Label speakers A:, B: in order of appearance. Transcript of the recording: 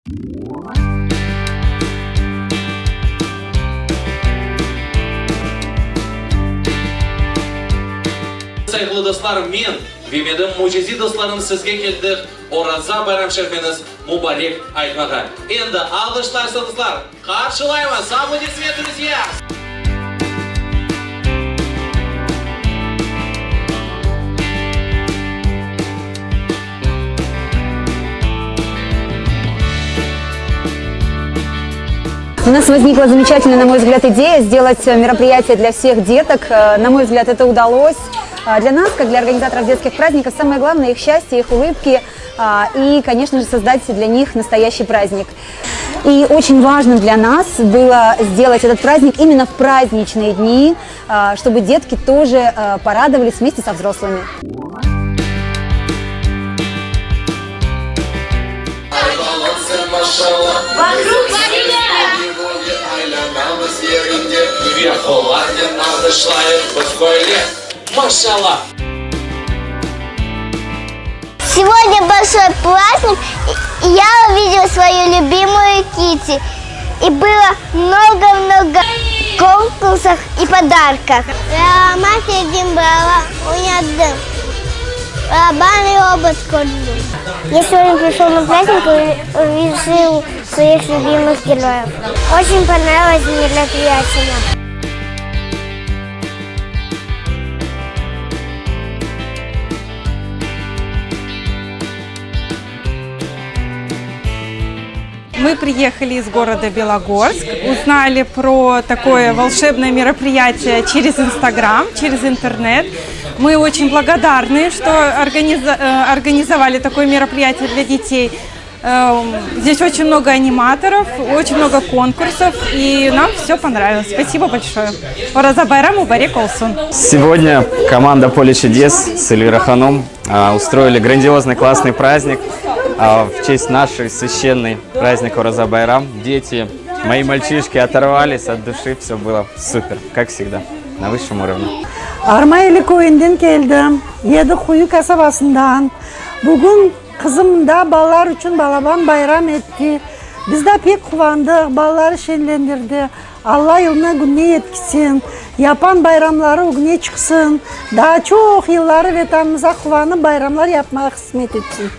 A: Saygılı dostlarım, men Vimedim mucizi dostlarım sizge keldik. Orazа bayram şerifiniz mübarek aytmağa. Endi alkışlarsanızlar karşılaymiz. Аплодисменты, друзья!
B: У нас возникла замечательная, на мой взгляд, идея сделать мероприятие для всех деток. На мой взгляд, это удалось. Для нас, как для организаторов детских праздников, самое главное их счастье, их улыбки и, конечно же, создать для них настоящий праздник. И очень важно для нас было сделать этот праздник именно в праздничные дни, чтобы детки тоже порадовались вместе со взрослыми.
C: Сегодня большой праздник, и я увидела свою любимую Кити. И было много-много конкурсов и подарков. Мать один брала, у меня дым. Барабан и робот. Я сегодня пришел на праздник и увидел своих любимых героев. Очень понравилось мероприятие.
D: Мы приехали из города Белогорск, узнали про такое волшебное мероприятие через Инстаграм, через интернет. Мы очень благодарны, что организовали такое мероприятие для детей. Здесь очень много аниматоров, очень много конкурсов, и нам все понравилось. Спасибо большое. Ораза байрам мубарек олсун.
E: Сегодня команда «Поле чудес» с Эльвирой Ханум устроили грандиозный классный праздник в честь нашей священной праздника Ораза байрам. Дети, мои мальчишки оторвались от души, все было супер, как всегда, на высшем уровне.
F: Армайли көйінден келдім, еді құйы касабасындан. Бүгін қызымда балалар үшін балабан байрам етті. Бізді пек қуандық, балалары шенлендірді. Алла yılına gününe yetkisин, yapan bayramları güne çıksın. Daha çok yılları ve tanrımıza kuvanı bayramlar yapmaya kısmet etsin.